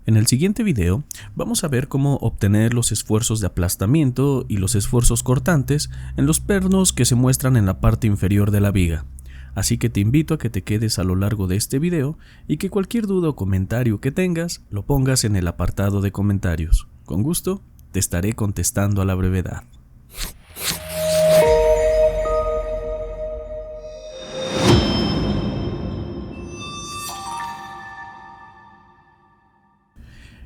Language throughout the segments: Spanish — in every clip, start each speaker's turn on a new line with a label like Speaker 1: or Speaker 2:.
Speaker 1: En el siguiente video vamos a ver cómo obtener los esfuerzos de aplastamiento y los esfuerzos cortantes en los pernos que se muestran en la parte inferior de la viga. Así que te invito a que te quedes a lo largo de este video y que cualquier duda o comentario que tengas lo pongas en el apartado de comentarios. Con gusto te estaré contestando a la brevedad.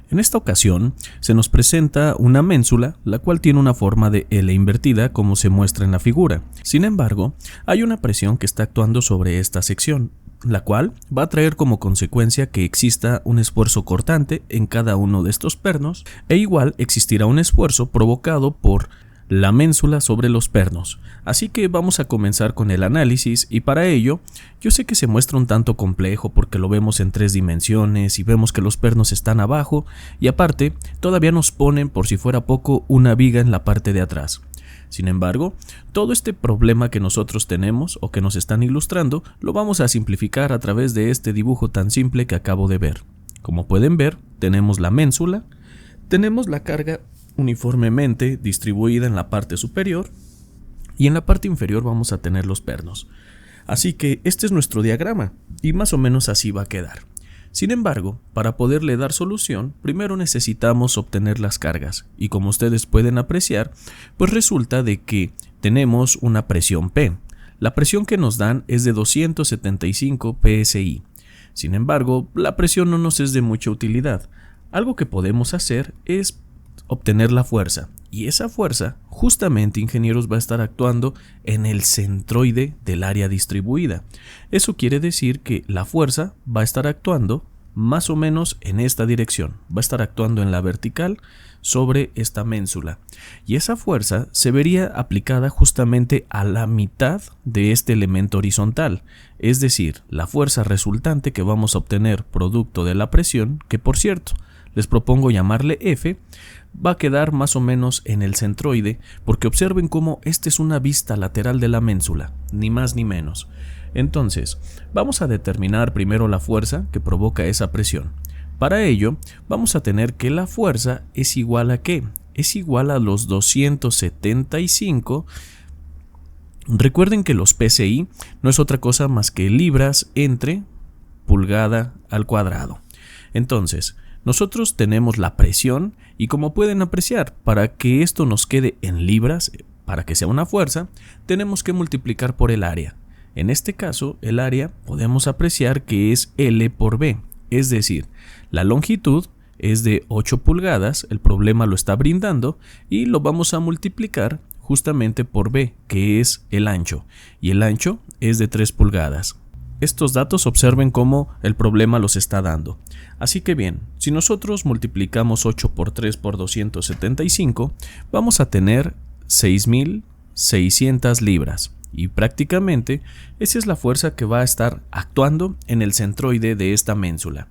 Speaker 1: En esta ocasión se nos presenta una ménsula, la cual tiene una forma de L invertida como se muestra en la figura. Sin embargo, hay una presión que está actuando sobre esta sección, la cual va a traer como consecuencia que exista un esfuerzo cortante en cada uno de estos pernos e igual existirá un esfuerzo provocado por la ménsula sobre los pernos. Así que vamos a comenzar con el análisis y para ello yo sé que se muestra un tanto complejo porque lo vemos en 3 dimensiones y vemos que los pernos están abajo y aparte todavía nos ponen por si fuera poco una viga en la parte de atrás. Sin embargo, todo este problema que nosotros tenemos o que nos están ilustrando lo vamos a simplificar a través de este dibujo tan simple que acabo de ver. Como pueden ver, tenemos la ménsula, tenemos la carga uniformemente distribuida en la parte superior y en la parte inferior vamos a tener los pernos. Así que este es nuestro diagrama y más o menos así va a quedar. Sin embargo, para poderle dar solución, primero necesitamos obtener las cargas y como ustedes pueden apreciar, pues resulta de que tenemos una presión P. La presión que nos dan es de 275 psi. Sin embargo, la presión no nos es de mucha utilidad. Algo que podemos hacer es obtener la fuerza y esa fuerza justamente, ingenieros, va a estar actuando en el centroide del área distribuida. Eso quiere decir que la fuerza va a estar actuando más o menos en esta dirección, va a estar actuando en la vertical sobre esta ménsula y esa fuerza se vería aplicada justamente a la mitad de este elemento horizontal, es decir, la fuerza resultante que vamos a obtener producto de la presión, que por cierto les propongo llamarle F, va a quedar más o menos en el centroide porque observen cómo esta es una vista lateral de la ménsula, ni más ni menos. Entonces, vamos a determinar primero la fuerza que provoca esa presión. Para ello, vamos a tener que la fuerza es igual a ¿qué? Es igual a los 275. Recuerden que los PSI no es otra cosa más que libras entre pulgada al cuadrado. Entonces, nosotros tenemos la presión y como pueden apreciar, para que esto nos quede en libras, para que sea una fuerza, tenemos que multiplicar por el área. En este caso, el área podemos apreciar que es L por B, es decir, la longitud es de 8 pulgadas, el problema lo está brindando y lo vamos a multiplicar justamente por B, que es el ancho, y el ancho es de 3 pulgadas. Estos datos observen cómo el problema los está dando. Así que bien, si nosotros multiplicamos 8 por 3 por 275, vamos a tener 6.600 libras. Y prácticamente esa es la fuerza que va a estar actuando en el centroide de esta ménsula.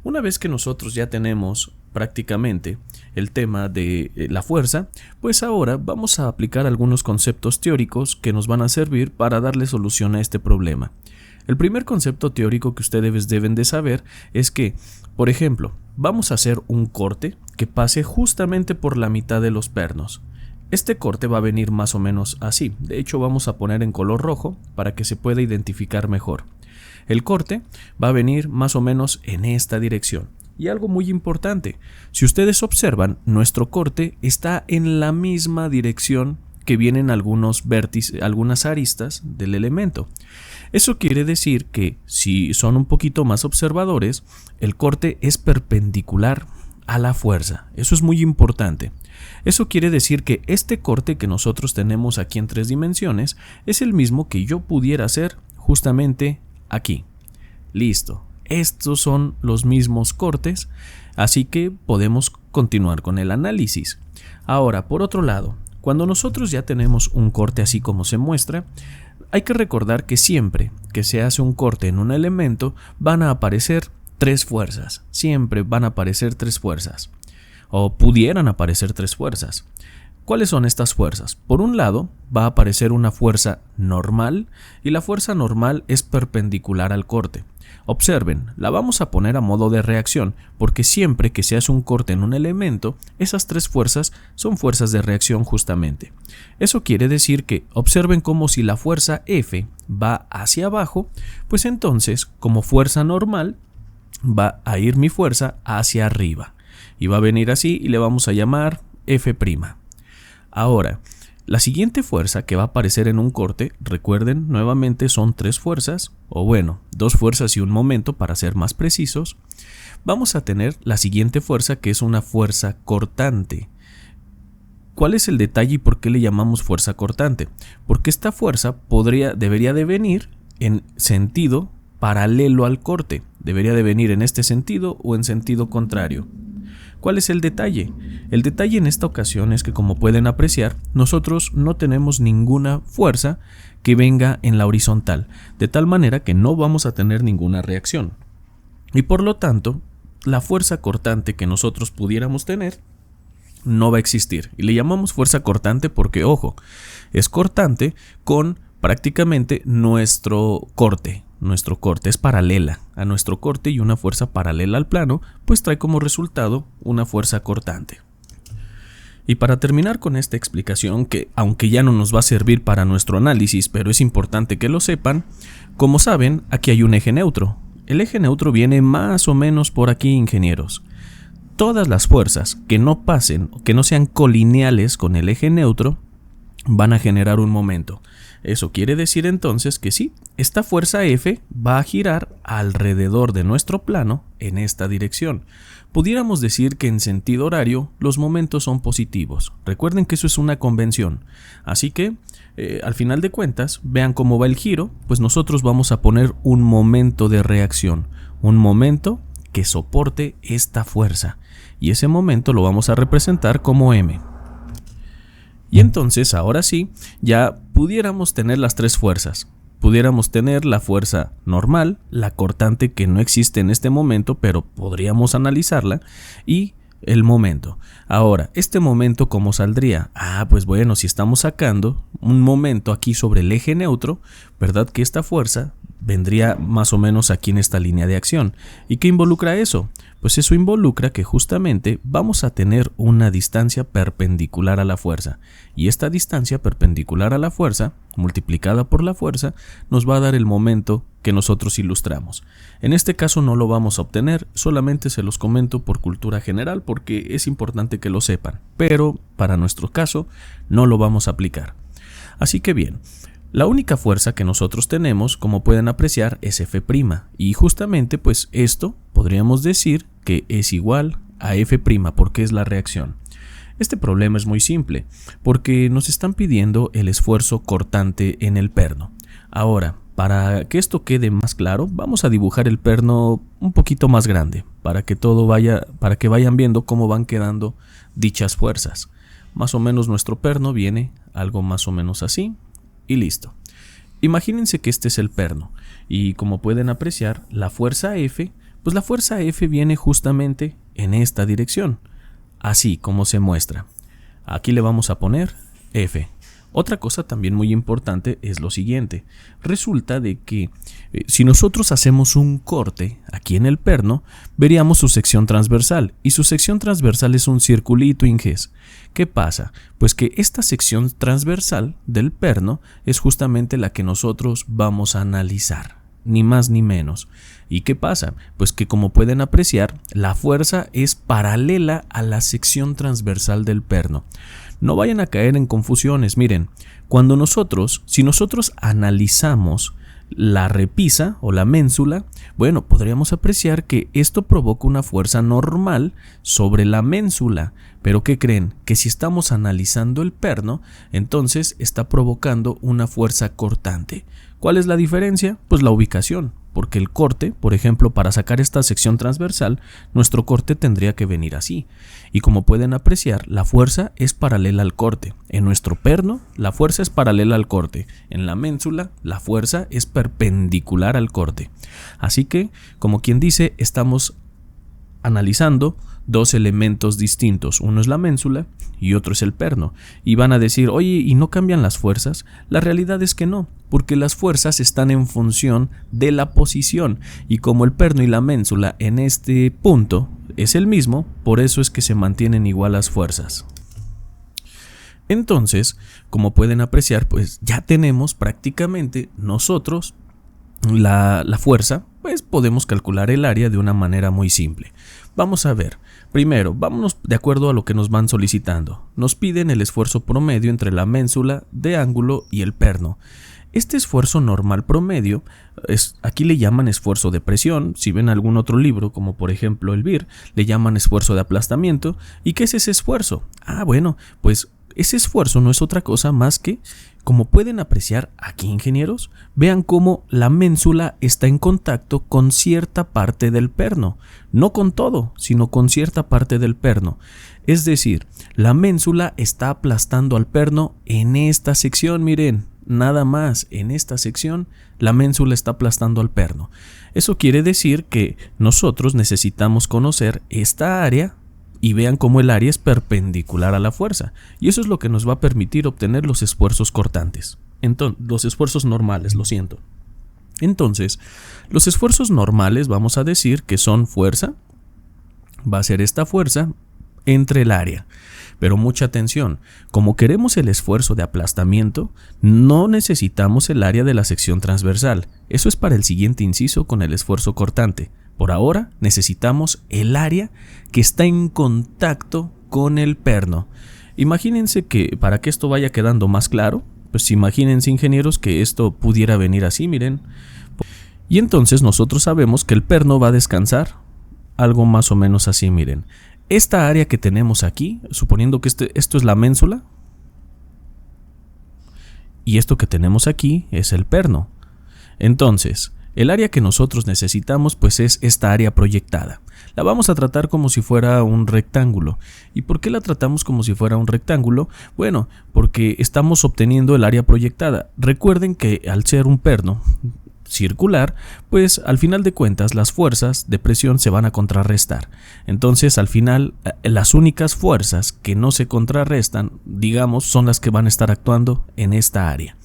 Speaker 1: Una vez que nosotros ya tenemos prácticamente el tema de la fuerza, pues ahora vamos a aplicar algunos conceptos teóricos que nos van a servir para darle solución a este problema. El primer concepto teórico que ustedes deben de saber es que, por ejemplo, vamos a hacer un corte que pase justamente por la mitad de los pernos. Este corte va a venir más o menos así, de hecho vamos a poner en color rojo para que se pueda identificar mejor. El corte va a venir más o menos en esta dirección. Y algo muy importante, si ustedes observan, nuestro corte está en la misma dirección que vienen algunos vértices, algunas aristas del elemento. Eso quiere decir que si son un poquito más observadores, el corte es perpendicular a la fuerza. Eso es muy importante. Eso quiere decir que este corte que nosotros tenemos aquí en 3 dimensiones es el mismo que yo pudiera hacer justamente aquí. Listo. Estos son los mismos cortes, así que podemos continuar con el análisis. Ahora, por otro lado, cuando nosotros ya tenemos un corte así como se muestra, hay que recordar que siempre que se hace un corte en un elemento van a aparecer 3 fuerzas. Siempre van a aparecer 3 fuerzas. O pudieran aparecer 3 fuerzas. ¿Cuáles son estas fuerzas? Por un lado, va a aparecer una fuerza normal y la fuerza normal es perpendicular al corte. Observen, la vamos a poner a modo de reacción, porque siempre que se hace un corte en un elemento, esas tres fuerzas son fuerzas de reacción justamente. Eso quiere decir que observen como si la fuerza F va hacia abajo, pues entonces, como fuerza normal, va a ir mi fuerza hacia arriba. Y va a venir así y le vamos a llamar F'. Ahora, la siguiente fuerza que va a aparecer en un corte, recuerden, nuevamente son tres fuerzas, o bueno, dos fuerzas y un momento para ser más precisos. Vamos a tener la siguiente fuerza, que es una fuerza cortante. ¿Cuál es el detalle y por qué le llamamos fuerza cortante? Porque esta fuerza debería de venir en sentido paralelo al corte. Debería de venir en este sentido o en sentido contrario. ¿Cuál es el detalle? El detalle en esta ocasión es que, como pueden apreciar, nosotros no tenemos ninguna fuerza que venga en la horizontal, de tal manera que no vamos a tener ninguna reacción. Y por lo tanto, la fuerza cortante que nosotros pudiéramos tener no va a existir. Y le llamamos fuerza cortante porque, ojo, es cortante con prácticamente nuestro corte. Nuestro corte es paralela a nuestro corte y una fuerza paralela al plano, pues trae como resultado una fuerza cortante. Y para terminar con esta explicación, que aunque ya no nos va a servir para nuestro análisis, pero es importante que lo sepan, como saben, aquí hay un eje neutro. El eje neutro viene más o menos por aquí, ingenieros. Todas las fuerzas que no pasen o que no sean colineales con el eje neutro van a generar un momento. Eso quiere decir entonces que sí, esta fuerza F va a girar alrededor de nuestro plano en esta dirección. Pudiéramos decir que en sentido horario los momentos son positivos. Recuerden que eso es una convención. Así que al final de cuentas, vean cómo va el giro, pues nosotros vamos a poner un momento de reacción, un momento que soporte esta fuerza. Y ese momento lo vamos a representar como M. Y entonces, ahora sí, ya pudiéramos tener las tres fuerzas. Pudiéramos tener la fuerza normal, la cortante que no existe en este momento, pero podríamos analizarla, y el momento. Ahora, ¿este momento cómo saldría? Pues bueno, si estamos sacando un momento aquí sobre el eje neutro, ¿verdad que esta fuerza vendría más o menos aquí en esta línea de acción? ¿Y qué involucra eso? Pues eso involucra que justamente vamos a tener una distancia perpendicular a la fuerza. Y esta distancia perpendicular a la fuerza, multiplicada por la fuerza, nos va a dar el momento que nosotros ilustramos. En este caso no lo vamos a obtener, solamente se los comento por cultura general porque es importante que lo sepan. Pero para nuestro caso no lo vamos a aplicar. Así que bien. La única fuerza que nosotros tenemos, como pueden apreciar, es F', y justamente pues esto podríamos decir que es igual a F' porque es la reacción. Este problema es muy simple, porque nos están pidiendo el esfuerzo cortante en el perno. Ahora, para que esto quede más claro, vamos a dibujar el perno un poquito más grande, para que vayan viendo cómo van quedando dichas fuerzas. Más o menos nuestro perno viene algo más o menos así. Y listo. Imagínense que este es el perno y como pueden apreciar la fuerza F, pues la fuerza F viene justamente en esta dirección, así como se muestra. Aquí le vamos a poner F. Otra cosa también muy importante es lo siguiente. Resulta de que si nosotros hacemos un corte aquí en el perno, veríamos su sección transversal. Y su sección transversal es un circulito, Inges. ¿Qué pasa? Pues que esta sección transversal del perno es justamente la que nosotros vamos a analizar. Ni más ni menos. ¿Y qué pasa? Pues que como pueden apreciar, la fuerza es paralela a la sección transversal del perno. No vayan a caer en confusiones. Miren, si nosotros analizamos la repisa o la ménsula, bueno, podríamos apreciar que esto provoca una fuerza normal sobre la ménsula. Pero ¿qué creen? Que si estamos analizando el perno, entonces está provocando una fuerza cortante. ¿Cuál es la diferencia? Pues la ubicación. Porque el corte, por ejemplo, para sacar esta sección transversal, nuestro corte tendría que venir así. Y como pueden apreciar, la fuerza es paralela al corte. En nuestro perno, la fuerza es paralela al corte. En la ménsula, la fuerza es perpendicular al corte. Así que, como quien dice, estamos analizando dos elementos distintos, uno es la ménsula y otro es el perno, y van a decir, oye, ¿y no cambian las fuerzas? La realidad es que no, porque las fuerzas están en función de la posición, y como el perno y la ménsula en este punto es el mismo, por eso es que se mantienen igual las fuerzas. Entonces, como pueden apreciar, pues ya tenemos prácticamente nosotros la fuerza, pues podemos calcular el área de una manera muy simple. Vamos a ver, primero, vámonos de acuerdo a lo que nos van solicitando. Nos piden el esfuerzo promedio entre la ménsula de ángulo y el perno. Este esfuerzo normal promedio, aquí le llaman esfuerzo de presión. Si ven algún otro libro, como por ejemplo el BIR, le llaman esfuerzo de aplastamiento. ¿Y qué es ese esfuerzo? Bueno, pues ese esfuerzo no es otra cosa más que, como pueden apreciar aquí, ingenieros, vean cómo la ménsula está en contacto con cierta parte del perno. No con todo, sino con cierta parte del perno. Es decir, la ménsula está aplastando al perno en esta sección, miren. Nada más, en esta sección la ménsula está aplastando al perno. Eso quiere decir que nosotros necesitamos conocer esta área y vean cómo el área es perpendicular a la fuerza. Y eso es lo que nos va a permitir obtener los esfuerzos cortantes. Entonces, los esfuerzos normales, lo siento. Entonces, los esfuerzos normales vamos a decir que son fuerza, va a ser esta fuerza entre el área. Pero mucha atención, como queremos el esfuerzo de aplastamiento, no necesitamos el área de la sección transversal. Eso es para el siguiente inciso con el esfuerzo cortante. Por ahora necesitamos el área que está en contacto con el perno. Imagínense que para que esto vaya quedando más claro, pues imagínense, ingenieros, que esto pudiera venir así, miren. Y entonces nosotros sabemos que el perno va a descansar algo más o menos así, miren. Esta área que tenemos aquí, suponiendo que esto es la ménsula, y esto que tenemos aquí es el perno. Entonces, el área que nosotros necesitamos pues es esta área proyectada. La vamos a tratar como si fuera un rectángulo. ¿Y por qué la tratamos como si fuera un rectángulo? Bueno, porque estamos obteniendo el área proyectada. Recuerden que al ser un perno circular, pues al final de cuentas las fuerzas de presión se van a contrarrestar. Entonces al final las únicas fuerzas que no se contrarrestan, digamos, son las que van a estar actuando en esta área.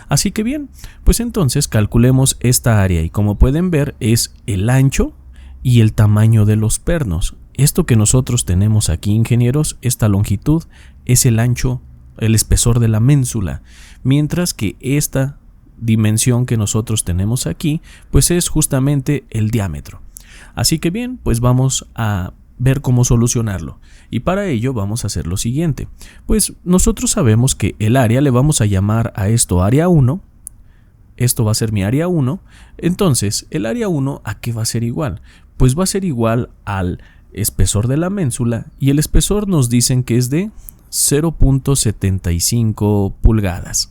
Speaker 1: Así que bien, pues entonces calculemos esta área y como pueden ver es el ancho y el tamaño de los pernos. Esto que nosotros tenemos aquí, ingenieros, esta longitud es el ancho, el espesor de la ménsula, mientras que esta dimensión que nosotros tenemos aquí pues es justamente el diámetro. Así que bien, pues vamos a ver cómo solucionarlo. Y para ello vamos a hacer lo siguiente. Pues nosotros sabemos que el área le vamos a llamar a esto área 1. Esto va a ser mi área 1. Entonces, el área 1 ¿a qué va a ser igual? Pues va a ser igual al espesor de la ménsula y el espesor nos dicen que es de 0.75 pulgadas.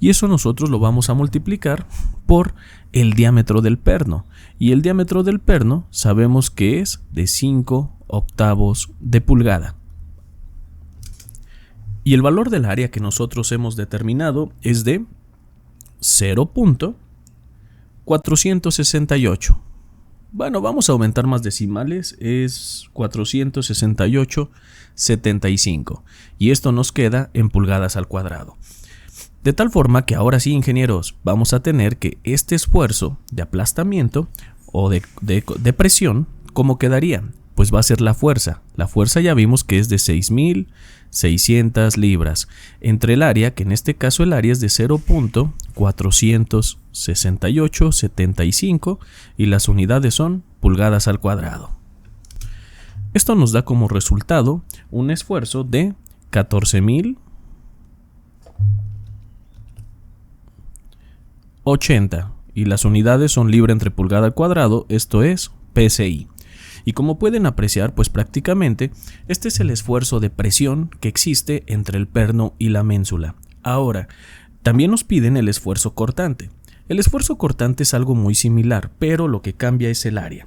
Speaker 1: Y eso nosotros lo vamos a multiplicar por el diámetro del perno. Y el diámetro del perno sabemos que es de 5/8 de pulgada. Y el valor del área que nosotros hemos determinado es de 0.468. Bueno, vamos a aumentar más decimales, es 468,75. Y esto nos queda en pulgadas al cuadrado. De tal forma que ahora sí, ingenieros, vamos a tener que este esfuerzo de aplastamiento o de presión, ¿cómo quedaría? Pues va a ser la fuerza. La fuerza ya vimos que es de 6.600 libras. Entre el área, que en este caso el área es de 0.468,75 y las unidades son pulgadas al cuadrado. Esto nos da como resultado un esfuerzo de 14.080 y las unidades son libra entre pulgada al cuadrado, esto es PSI. Y como pueden apreciar, pues prácticamente este es el esfuerzo de presión que existe entre el perno y la ménsula. Ahora, también nos piden el esfuerzo cortante. El esfuerzo cortante es algo muy similar, pero lo que cambia es el área.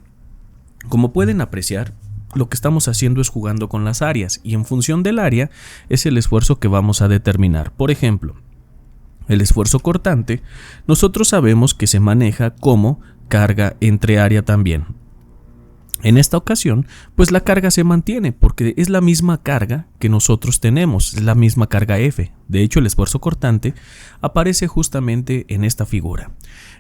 Speaker 1: Como pueden apreciar, lo que estamos haciendo es jugando con las áreas y en función del área es el esfuerzo que vamos a determinar. Por ejemplo, el esfuerzo cortante, nosotros sabemos que se maneja como carga entre área también. En esta ocasión, pues la carga se mantiene porque es la misma carga que nosotros tenemos, es la misma carga F. De hecho, el esfuerzo cortante aparece justamente en esta figura.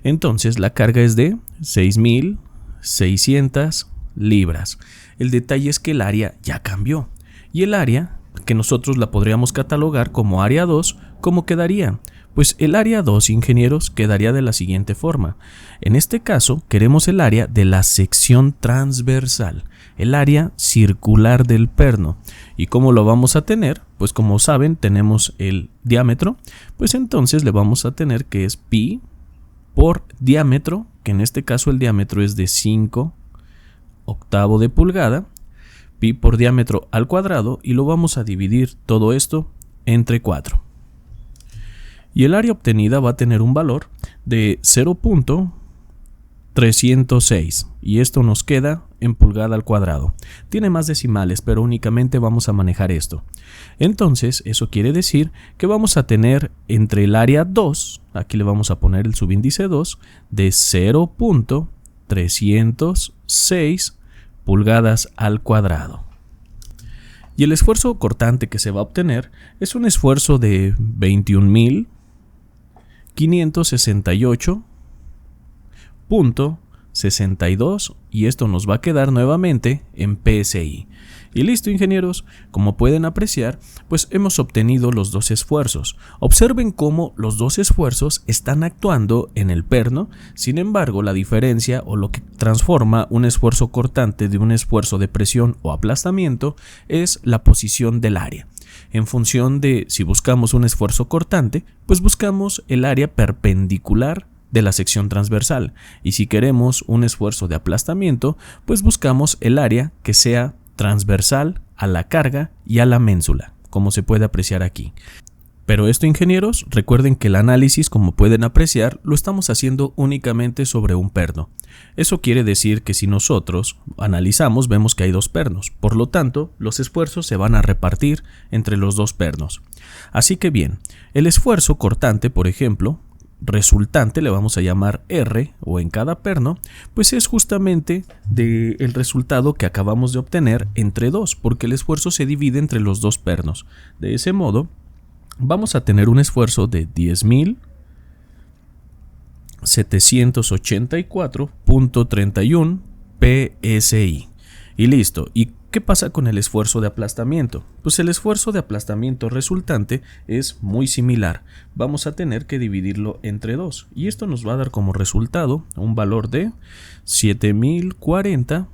Speaker 1: Entonces, la carga es de 6.600 libras. El detalle es que el área ya cambió. Y el área, que nosotros la podríamos catalogar como área 2, ¿cómo quedaría? Pues el área 2, ingenieros, quedaría de la siguiente forma. En este caso, queremos el área de la sección transversal, el área circular del perno. ¿Y cómo lo vamos a tener? Pues como saben, tenemos el diámetro, pues entonces le vamos a tener que es pi por diámetro, que en este caso el diámetro es de 5/8 de pulgada, pi por diámetro al cuadrado, y lo vamos a dividir todo esto entre 4. Y el área obtenida va a tener un valor de 0.306 y esto nos queda en pulgada al cuadrado. Tiene más decimales, pero únicamente vamos a manejar esto. Entonces, eso quiere decir que vamos a tener entre el área 2, aquí le vamos a poner el subíndice 2, de 0.306 pulgadas al cuadrado. Y el esfuerzo cortante que se va a obtener es un esfuerzo de 21.568.62 y esto nos va a quedar nuevamente en PSI. Y listo, ingenieros, como pueden apreciar, pues hemos obtenido los dos esfuerzos. Observen cómo los dos esfuerzos están actuando en el perno, sin embargo la diferencia o lo que transforma un esfuerzo cortante de un esfuerzo de presión o aplastamiento es la posición del área. En función de si buscamos un esfuerzo cortante, pues buscamos el área perpendicular de la sección transversal, y si queremos un esfuerzo de aplastamiento, pues buscamos el área que sea transversal a la carga y a la ménsula, como se puede apreciar aquí. Pero esto, ingenieros, recuerden que el análisis, como pueden apreciar, lo estamos haciendo únicamente sobre un perno. Eso quiere decir que si nosotros analizamos, vemos que hay dos pernos. Por lo tanto, los esfuerzos se van a repartir entre los dos pernos. Así que bien, el esfuerzo cortante, por ejemplo, resultante, le vamos a llamar R, o en cada perno, pues es justamente el resultado que acabamos de obtener entre dos, porque el esfuerzo se divide entre los dos pernos. De ese modo, vamos a tener un esfuerzo de 10.784.31 PSI. Y listo. ¿Y qué pasa con el esfuerzo de aplastamiento? Pues el esfuerzo de aplastamiento resultante es muy similar. Vamos a tener que dividirlo entre dos. Y esto nos va a dar como resultado un valor de 7.040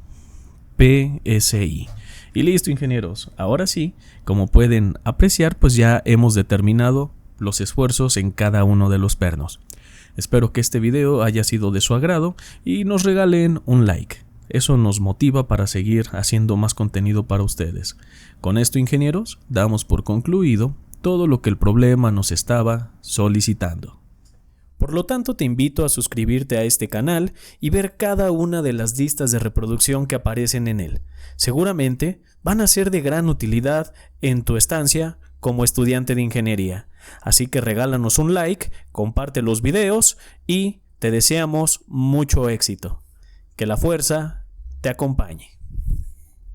Speaker 1: PSI. Y listo, ingenieros. Ahora sí, como pueden apreciar, pues ya hemos determinado los esfuerzos en cada uno de los pernos. Espero que este video haya sido de su agrado y nos regalen un like. Eso nos motiva para seguir haciendo más contenido para ustedes. Con esto, ingenieros, damos por concluido todo lo que el problema nos estaba solicitando. Por lo tanto, te invito a suscribirte a este canal y ver cada una de las listas de reproducción que aparecen en él. Seguramente van a ser de gran utilidad en tu estancia como estudiante de ingeniería. Así que regálanos un like, comparte los videos y te deseamos mucho éxito. Que la fuerza te acompañe.